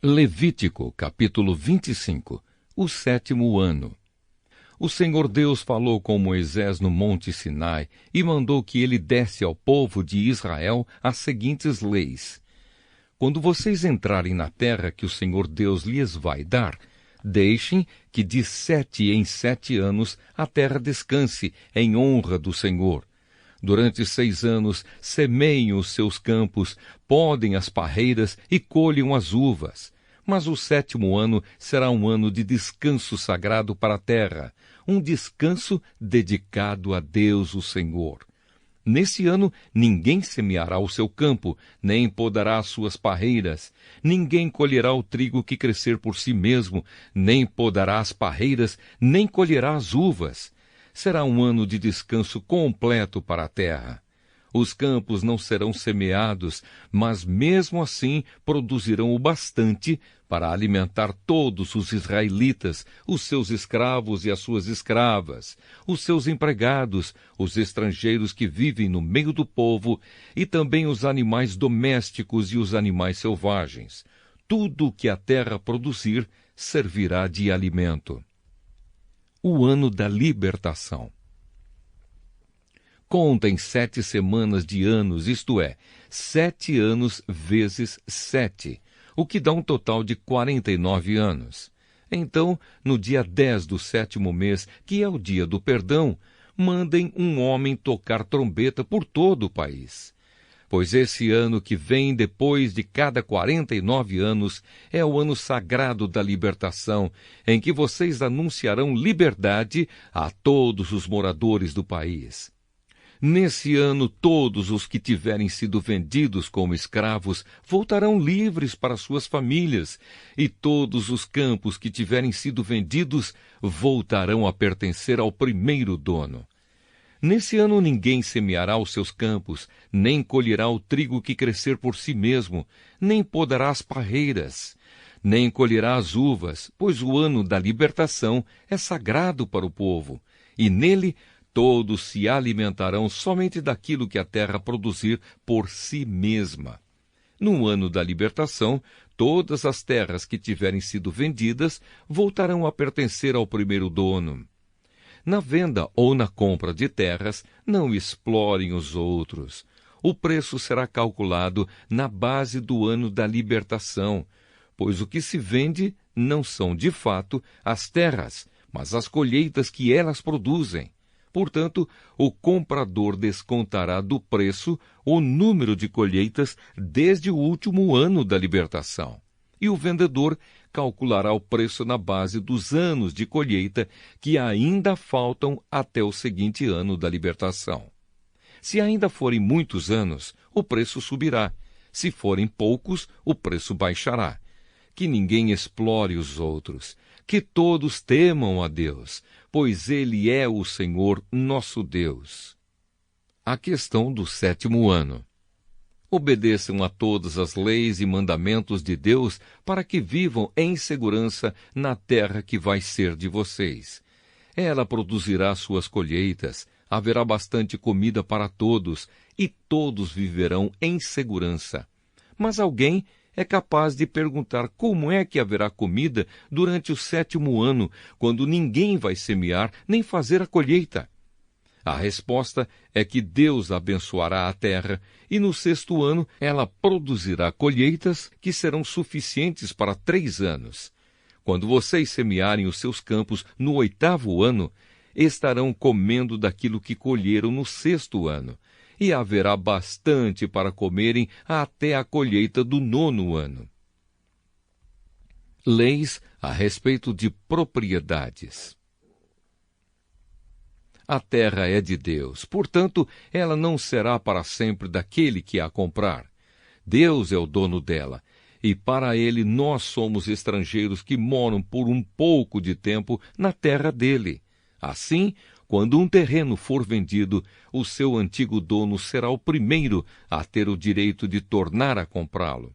Levítico, capítulo 25. O 7º ano. O Senhor Deus falou com Moisés no monte Sinai e mandou que ele desse ao povo de Israel as seguintes leis. Quando vocês entrarem na terra que o Senhor Deus lhes vai dar, deixem que de 7 em 7 anos a terra descanse em honra do Senhor. Durante 6 anos semeiem os seus campos, podem as parreiras e colham as uvas. Mas o 7º ano será um ano de descanso sagrado para a terra, um descanso dedicado a Deus o Senhor. Nesse ano ninguém semeará o seu campo, nem podará as suas parreiras. Ninguém colherá o trigo que crescer por si mesmo, nem podará as parreiras, nem colherá as uvas. Será um ano de descanso completo para a terra. Os campos não serão semeados, mas mesmo assim produzirão o bastante para alimentar todos os israelitas, os seus escravos e as suas escravas, os seus empregados, os estrangeiros que vivem no meio do povo e também os animais domésticos e os animais selvagens. Tudo o que a terra produzir servirá de alimento. O ano da libertação. Contem 7 semanas de anos, isto é, 7 anos vezes 7, o que dá um total de 49 anos. Então, no dia 10 do 7º mês, que é o dia do perdão, mandem um homem tocar trombeta por todo o país. Pois esse ano que vem depois de cada 49 anos é o ano sagrado da libertação, em que vocês anunciarão liberdade a todos os moradores do país. Nesse ano, todos os que tiverem sido vendidos como escravos voltarão livres para suas famílias, e todos os campos que tiverem sido vendidos voltarão a pertencer ao primeiro dono. Nesse ano ninguém semeará os seus campos, nem colherá o trigo que crescer por si mesmo, nem podará as parreiras, nem colherá as uvas, pois o ano da libertação é sagrado para o povo, e nele todos se alimentarão somente daquilo que a terra produzir por si mesma. No ano da libertação, todas as terras que tiverem sido vendidas voltarão a pertencer ao primeiro dono. Na venda ou na compra de terras, não explorem os outros. O preço será calculado na base do ano da libertação, pois o que se vende não são, de fato, as terras, mas as colheitas que elas produzem. Portanto, o comprador descontará do preço o número de colheitas desde o último ano da libertação. E o vendedor calculará o preço na base dos anos de colheita que ainda faltam até o seguinte ano da libertação. Se ainda forem muitos anos, o preço subirá. Se forem poucos, o preço baixará. Que ninguém explore os outros. Que todos temam a Deus, pois Ele é o Senhor nosso Deus. A questão do 7º ano. Obedeçam a todas as leis e mandamentos de Deus para que vivam em segurança na terra que vai ser de vocês. Ela produzirá suas colheitas, haverá bastante comida para todos, e todos viverão em segurança. Mas alguém é capaz de perguntar como é que haverá comida durante o 7º ano, quando ninguém vai semear nem fazer a colheita. A resposta é que Deus abençoará a terra, e no 6º ano ela produzirá colheitas que serão suficientes para 3 anos. Quando vocês semearem os seus campos no 8º ano, estarão comendo daquilo que colheram no 6º ano, e haverá bastante para comerem até a colheita do 9º ano. Leis a respeito de propriedades. A terra é de Deus, portanto, ela não será para sempre daquele que a comprar. Deus é o dono dela, e para ele nós somos estrangeiros que moram por um pouco de tempo na terra dele. Assim, quando um terreno for vendido, o seu antigo dono será o primeiro a ter o direito de tornar a comprá-lo.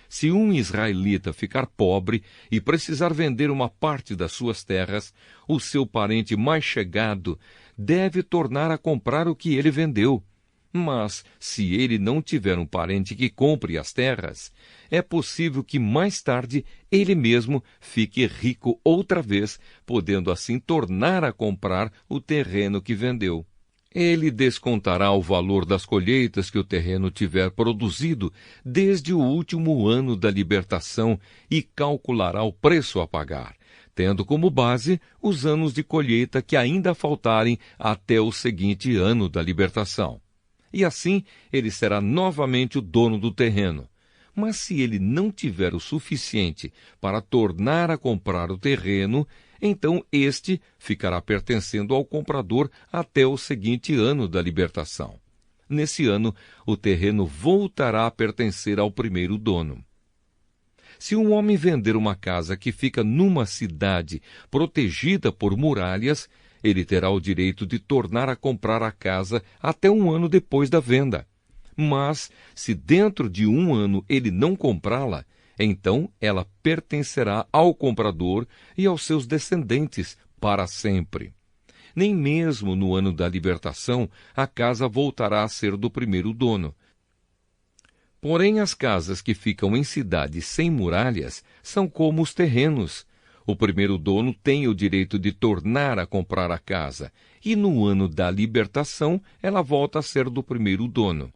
Se um israelita ficar pobre e precisar vender uma parte das suas terras, o seu parente mais chegado deve tornar a comprar o que ele vendeu. Mas, se ele não tiver um parente que compre as terras, é possível que mais tarde ele mesmo fique rico outra vez, podendo assim tornar a comprar o terreno que vendeu. Ele descontará o valor das colheitas que o terreno tiver produzido desde o último ano da libertação e calculará o preço a pagar, tendo como base os anos de colheita que ainda faltarem até o seguinte ano da libertação. E assim ele será novamente o dono do terreno. Mas se ele não tiver o suficiente para tornar a comprar o terreno, então este ficará pertencendo ao comprador até o seguinte ano da libertação. Nesse ano, o terreno voltará a pertencer ao primeiro dono. Se um homem vender uma casa que fica numa cidade protegida por muralhas, ele terá o direito de tornar a comprar a casa até um ano depois da venda. Mas, se dentro de um ano ele não comprá-la, então ela pertencerá ao comprador e aos seus descendentes para sempre. Nem mesmo no ano da libertação a casa voltará a ser do primeiro dono. Porém, as casas que ficam em cidades sem muralhas são como os terrenos. O primeiro dono tem o direito de tornar a comprar a casa, e no ano da libertação ela volta a ser do primeiro dono.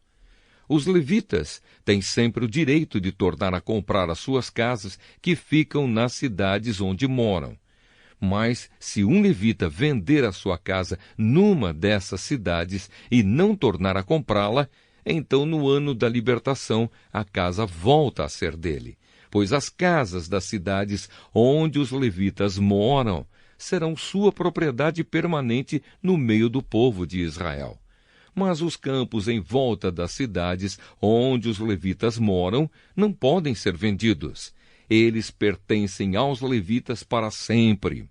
Os levitas têm sempre o direito de tornar a comprar as suas casas que ficam nas cidades onde moram. Mas, se um levita vender a sua casa numa dessas cidades e não tornar a comprá-la, então no ano da libertação a casa volta a ser dele, pois as casas das cidades onde os levitas moram serão sua propriedade permanente no meio do povo de Israel. Mas os campos em volta das cidades onde os levitas moram não podem ser vendidos. Eles pertencem aos levitas para sempre.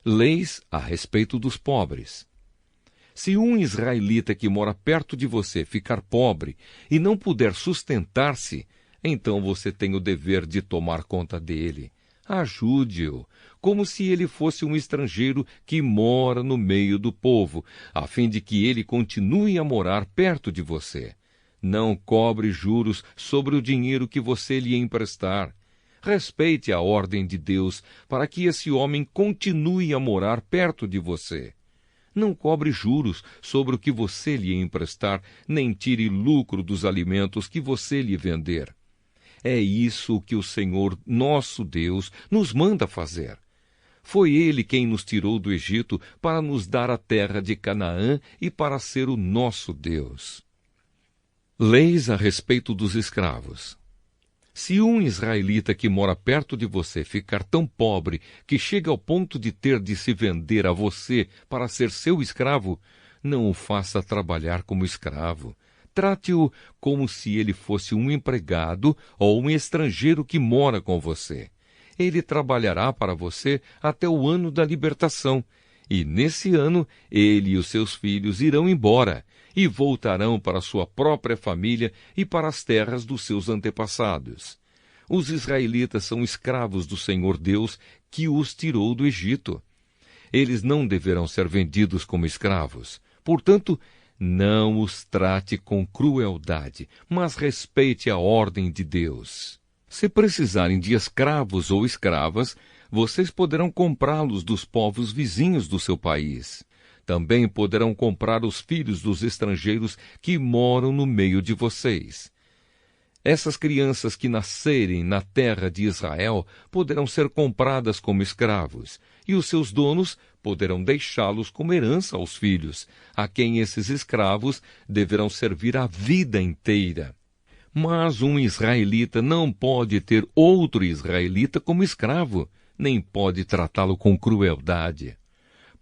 Leis a respeito dos pobres. Se um israelita que mora perto de você ficar pobre e não puder sustentar-se, então você tem o dever de tomar conta dele. Ajude-o, como se ele fosse um estrangeiro que mora no meio do povo, a fim de que ele continue a morar perto de você. Não cobre juros sobre o dinheiro que você lhe emprestar. Respeite a ordem de Deus para que esse homem continue a morar perto de você. Não cobre juros sobre o que você lhe emprestar, nem tire lucro dos alimentos que você lhe vender. É isso que o Senhor, nosso Deus, nos manda fazer. Foi Ele quem nos tirou do Egito para nos dar a terra de Canaã e para ser o nosso Deus. Leis a respeito dos escravos. Se um israelita que mora perto de você ficar tão pobre que chega ao ponto de ter de se vender a você para ser seu escravo, não o faça trabalhar como escravo. Trate-o como se ele fosse um empregado ou um estrangeiro que mora com você. Ele trabalhará para você até o ano da libertação, e nesse ano ele e os seus filhos irão embora e voltarão para sua própria família e para as terras dos seus antepassados. Os israelitas são escravos do Senhor Deus que os tirou do Egito. Eles não deverão ser vendidos como escravos. Portanto, não os trate com crueldade, mas respeite a ordem de Deus. Se precisarem de escravos ou escravas, vocês poderão comprá-los dos povos vizinhos do seu país. Também poderão comprar os filhos dos estrangeiros que moram no meio de vocês. Essas crianças que nascerem na terra de Israel poderão ser compradas como escravos, e os seus donos poderão deixá-los como herança aos filhos, a quem esses escravos deverão servir a vida inteira. Mas um israelita não pode ter outro israelita como escravo, nem pode tratá-lo com crueldade.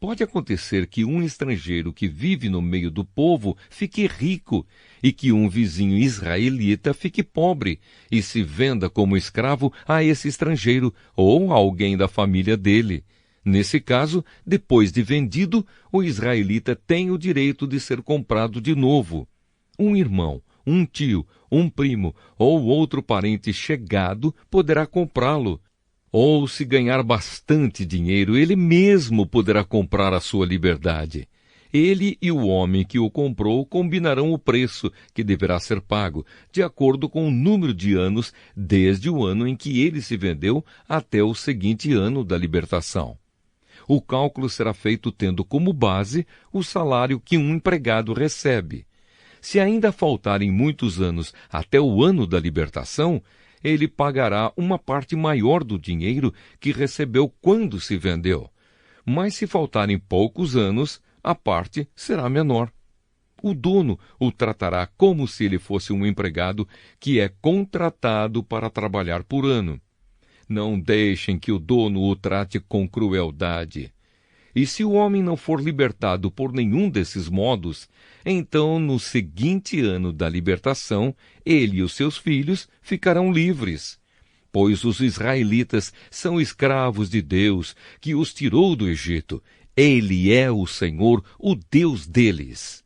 Pode acontecer que um estrangeiro que vive no meio do povo fique rico e que um vizinho israelita fique pobre e se venda como escravo a esse estrangeiro ou a alguém da família dele. Nesse caso, depois de vendido, o israelita tem o direito de ser comprado de novo. Um irmão, um tio, um primo ou outro parente chegado poderá comprá-lo. Ou, se ganhar bastante dinheiro, ele mesmo poderá comprar a sua liberdade. Ele e o homem que o comprou combinarão o preço que deverá ser pago, de acordo com o número de anos desde o ano em que ele se vendeu até o seguinte ano da libertação. O cálculo será feito tendo como base o salário que um empregado recebe. Se ainda faltarem muitos anos até o ano da libertação, ele pagará uma parte maior do dinheiro que recebeu quando se vendeu. Mas se faltarem poucos anos, a parte será menor. O dono o tratará como se ele fosse um empregado que é contratado para trabalhar por ano. Não deixem que o dono o trate com crueldade. E se o homem não for libertado por nenhum desses modos, então no seguinte ano da libertação, ele e os seus filhos ficarão livres. Pois os israelitas são escravos de Deus, que os tirou do Egito. Ele é o Senhor, o Deus deles.